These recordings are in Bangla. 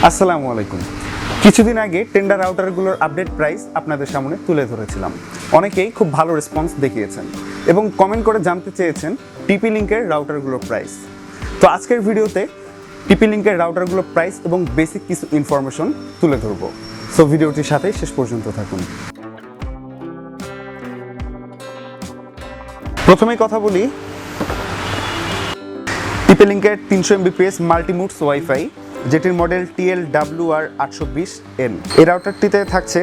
আসসালামু আলাইকুম। কিছুদিন আগে টেন্ডার রাউটারগুলোর আপডেট প্রাইস আপনাদের সামনে তুলে ধরেছিলাম। অনেকেই খুব ভালো রেসপন্স দেখিয়েছেন এবং কমেন্ট করে জানতে চেয়েছেন টিপি লিঙ্কের রাউটারগুলোর প্রাইস। তো আজকের ভিডিওতে টিপি লিঙ্কের রাউটারগুলোর প্রাইস এবং বেসিক কিছু ইনফরমেশন তুলে ধরব। সো ভিডিওটির সাথে শেষ পর্যন্ত থাকুন। প্রথমেই কথা বলি টিপি লিঙ্কের 300 Mbps মাল্টিমুডস ওয়াইফাই, যেটির মডেল TLWR820N। এই রাউটারটিতে থাকছে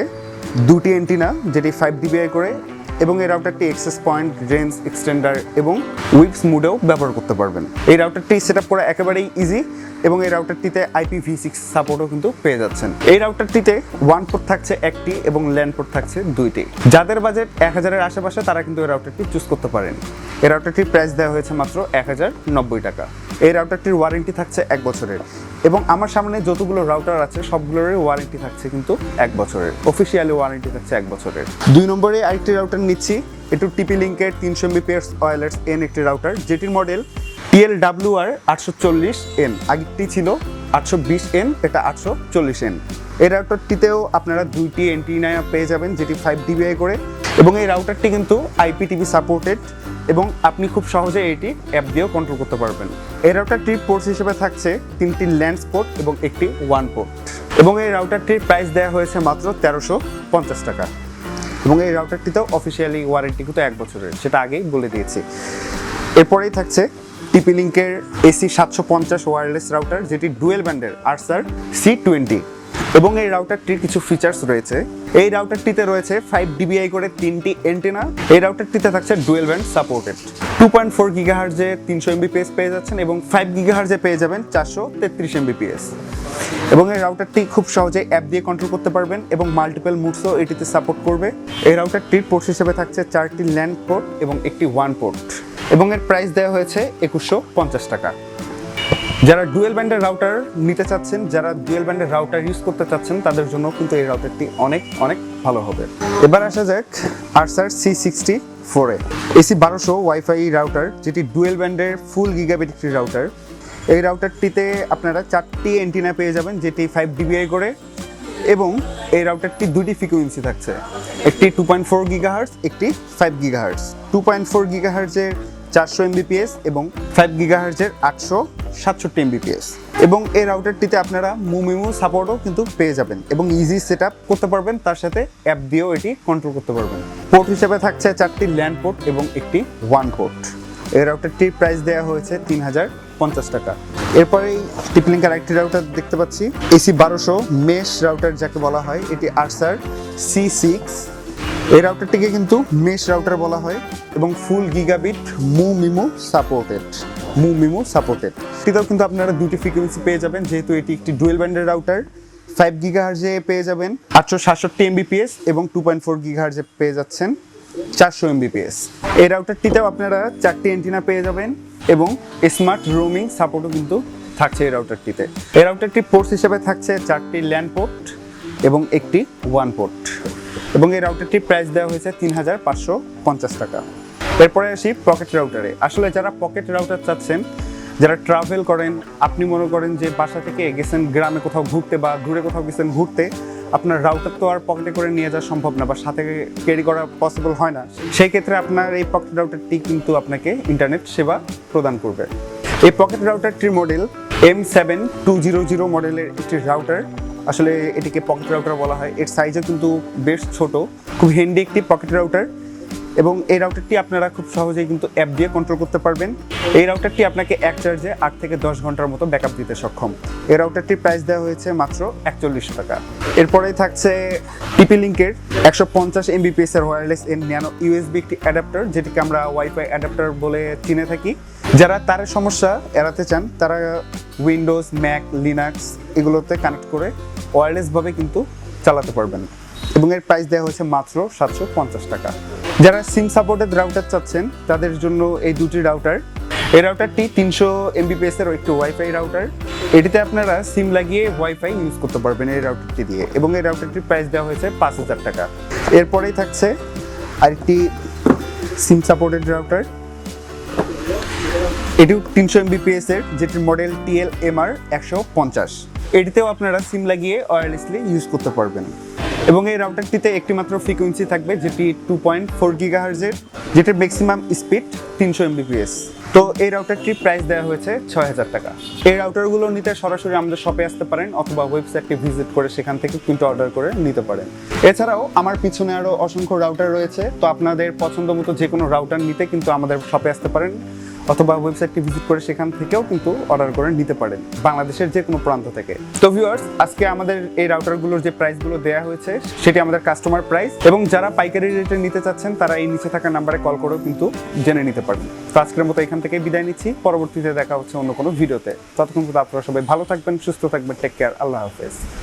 দুটি এন্টিনা, যেটি 5 dBi করে, এবং এই রাউটারটি অ্যাক্সেস পয়েন্ট, রেঞ্জ এক্সটেন্ডার এবং উইপস মোডেও ব্যবহার করতে পারবেন। এই রাউটারটি সেট আপ করা একেবারেই ইজি এবং এই রাউটারটিতে IPv6 সাপোর্টও কিন্তু পেয়ে যাচ্ছেন। এই রাউটারটিতে ওয়ান পোর্ট থাকছে একটি এবং ল্যান্ড পোর্ট থাকছে দুইটি। যাদের বাজেট 1000-এর আশেপাশে তারা কিন্তু এই রাউটারটি চুজ করতে পারেন। এই রাউটারটির প্রাইস দেওয়া হয়েছে মাত্র 1090 টাকা। এই রাউটারটির ওয়ারেন্টি থাকছে 1 বছরের এবং আমার সামনে যতগুলো রাউটার আছে সবগুলোরই ওয়ারেন্টি থাকছে কিন্তু 1 বছরের। অফিসিয়ালি ওয়ারেন্টি থাকছে 1 বছরের। 2 নম্বরে আরেকটি রাউটার নিচ্ছি। এটু টিপি লিঙ্কের 300 Mbps ওয়্যারলেস N একটি রাউটার, যেটির মডেল TLWR840N। আগেরটি ছিল 820N, এটা 840N। এই রাউটারটিতেও আপনারা দুইটি এন্টিনা পেয়ে যাবেন, যেটি 5 dBi করে, এবং এই রাউটারটি কিন্তু IPTV সাপোর্টেড এবং আপনি খুব সহজে এটি অ্যাপ দিয়েও কন্ট্রোল করতে পারবেন। এই রাউটারটির পোর্টস হিসেবে থাকছে 3টি ল্যান্ড পোর্ট এবং একটি ওয়ান পোর্ট, এবং এই রাউটারটির প্রাইস দেওয়া হয়েছে মাত্র 1350 টাকা। এবং এই রাউটারটিতেও অফিসিয়ালি ওয়ারেন্টি কিন্তু 1 বছরের, সেটা আগেই বলে দিয়েছি। এরপরেই থাকছে টিপি লিঙ্কের AC750 ওয়্যারলেস রাউটার, যেটি ডুয়েল ব্যান্ডের আরসার C20, এবং এই রাউটারটির কিছু ফিচার্স রয়েছে। এই রাউটারটিতে রয়েছে 5 dBi করে 3টি এন্টেনা। এই রাউটারটিতে থাকছে dual band supported. 2.4 GHz 300 Mbps পেয়ে যাচ্ছেন এবং 5 GHz পেয়ে যাবেন 433 Mbps। এবং এই রাউটারটি খুব সহজে অ্যাপ দিয়ে কন্ট্রোল করতে পারবেন এবং মাল্টিপল মুডসও এটিতে সাপোর্ট করবে। এই রাউটারটির পোর্ট হিসেবে থাকছে 4টি ল্যান্ড পোর্ট এবং একটি ওয়ান পোর্ট, এবং এর প্রাইস দেওয়া হয়েছে 2150 টাকা। যারা ডুয়েল ব্যান্ডের রাউটার নিতে চাচ্ছেন, যারা ডুয়েল ব্যান্ডের রাউটার ইউজ করতে চাচ্ছেন, তাদের জন্য কিন্তু এই রাউটারটি অনেক অনেক ভালো হবে। এবার আসা যাক Archer C64 AC1200 wifi router, যেটি ডুয়েল ব্যান্ডের ফুল গিগাবিট একটি রাউটার। এই রাউটারটিতে আপনারা 4টি এন্টিনা পেয়ে যাবেন, যেটি 5 dBi করে, এবং এই রাউটারটি দুটি ফ্রিকোয়েন্সি থাকছে, একটি 2.4 GHz, একটি 5 GHz। 2.4 GHz এর 400 Mbps এবং 5 GHz এর 867 Mbps। এবং এই রাউটারটিতে আপনারা মুমিমু সাপোর্টও কিন্তু পেয়ে যাবেন এবং ইজি সেট আপ করতে পারবেন, তার সাথে অ্যাপ দিয়েও এটি কন্ট্রোল করতে পারবেন। পোর্ট হিসেবে থাকছে 4টি ল্যান্ড পোর্ট এবং একটি ওয়ান পোর্ট। এই রাউটারটির প্রাইস দেওয়া হয়েছে 3050 টাকা। এরপরেই টিপি লিঙ্কের আরেকটি রাউটার দেখতে পাচ্ছি, AC1200 মেশ রাউটার যাকে বলা হয়। এটি আরসার C6। এই রাউটারটিকে কিন্তু মেশ রাউটার বলা হয় এবং ফুল গিগাবিট মুমিমু সাপোর্টেড। এটাও কিন্তু আপনারা দুটি ফ্রিকোয়েন্সি পেয়ে যাবেন, যেহেতু এটি একটি ডুয়েল ব্যান্ডের রাউটার। 5 GHz পেয়ে যাবেন 867 Mbps এবং 2.4 GHz পেয়ে যাচ্ছেন 400 Mbps। এই রাউটারটিতেও আপনারা 4টি এন্টিনা পেয়ে যাবেন এবং স্মার্ট রোমিং সাপোর্টও কিন্তু থাকছে এই রাউটারটিতে। এই রাউটারটির পোর্টস হিসেবে থাকছে 4টি ল্যান্ড পোর্ট এবং একটি ওয়ান পোর্ট, এবং এই রাউটারটির প্রাইস দেওয়া হয়েছে 3550 টাকা। এরপরে আসি পকেট রাউটারে। আসলে যারা পকেট রাউটার চাচ্ছেন, যারা ট্রাভেল করেন, আপনি মনে করেন যে বাসা থেকে গেছেন গ্রামে কোথাও ঘুরতে বা দূরে কোথাও গেছেন ঘুরতে, আপনার রাউটার তো আর পকেটে করে নিয়ে যাওয়া সম্ভব না বা সাথে ক্যারি করা পসিবল হয় না, সেই ক্ষেত্রে আপনার এই পকেট রাউটারটি কিন্তু আপনাকে ইন্টারনেট সেবা প্রদান করবে। এই পকেট রাউটারটির মডেল M7200 মডেলের একটি রাউটার। আসলে এটিকে পকেট রাউটার বলা হয়। এর সাইজও কিন্তু বেশ ছোট, খুব হ্যান্ডি একটি পকেট রাউটার, এবং এই রাউটারটি আপনারা খুব সহজেই কিন্তু অ্যাপ দিয়ে কন্ট্রোল করতে পারবেন। এই রাউটারটি আপনাকে এক চার্জে 8 থেকে 10 ঘন্টার মতো ব্যাকআপ দিতে সক্ষম। এই রাউটারটির প্রাইস দেওয়া হয়েছে মাত্র 41 টাকা। এরপরেই থাকছে টিপি লিঙ্কের 150 Mbps এর ওয়্যারলেস N ন্যানো USB একটি অ্যাডাপ্টার, যেটিকে আমরা ওয়াইফাই অ্যাডাপ্টার বলে চিনে থাকি। যারা তারের সমস্যা এড়াতে চান, তারা উইন্ডোজ, ম্যাক, লিনাক্স এগুলোতে কানেক্ট করে ওয়্যারলেসভাবে কিন্তু চালাতে পারবেন, এবং এর প্রাইস দেওয়া হয়েছে মাত্র 750 টাকা। যারা সিম সাপোর্টেড রাউটার চাচ্ছেন, তাদের জন্য এই দুটি রাউটার। এই রাউটারটি 300 Mbps এর একটি ওয়াইফাই রাউটার। এটিতে আপনারা সিম লাগিয়ে ওয়াইফাই ইউজ করতে পারবেন এই রাউটারটি দিয়ে, এবং এই রাউটারটির প্রাইস দেওয়া হয়েছে 5000 টাকা। এরপরেই থাকছে আরেকটি সিম সাপোর্টেড রাউটার। এটিও 300 Mbps এর, যেটির মডেল TLMR150। এটিতেও আপনারা সিম লাগিয়ে ওয়্যারলেসলি ইউজ করতে পারবেন। এবং এই রাউটারটিতে একটি মাত্র ফ্রিকোয়েন্সি থাকবে, যেটি 2.4 গিগাহার্জের, যেটির ম্যাক্সিমাম স্পিড 300 Mbps। তো এই রাউটারটির প্রাইস দেওয়া হয়েছে 6,000 টাকা। এই রাউটারগুলো নিতে সরাসরি আমাদের শপে আসতে পারেন অথবা ওয়েবসাইটটি ভিজিট করে সেখান থেকে কিন্তু অর্ডার করে নিতে পারেন। এছাড়াও আমার পিছনে আরও অসংখ্য রাউটার রয়েছে, তো আপনাদের পছন্দ মতো যে কোনো রাউটার নিতে কিন্তু আমাদের শপে আসতে পারেন অথবা ওয়েবসাইটটি ভিজিট করে সেখান থেকেও কিন্তু অর্ডার করে নিতে পারেন বাংলাদেশের যে কোনো প্রান্ত থেকে। তো ভিউয়ার্স, আজকে আমাদের এই রাউটারগুলোর যে প্রাইসগুলো দেওয়া হয়েছে সেটি আমাদের কাস্টমার প্রাইস, এবং যারা পাইকারি রেটে নিতে চাচ্ছেন তারা এই নিচে থাকা নাম্বারে কল করেও কিন্তু জেনে নিতে পারবেন। তো আজকের মতো এখান থেকে বিদায় নিচ্ছি, পরবর্তীতে দেখা হচ্ছে অন্য কোনো ভিডিওতে। ততক্ষণ পর্যন্ত আপনারা সবাই ভালো থাকবেন, সুস্থ থাকবেন, টেক কেয়ার, আল্লাহ হাফেজ।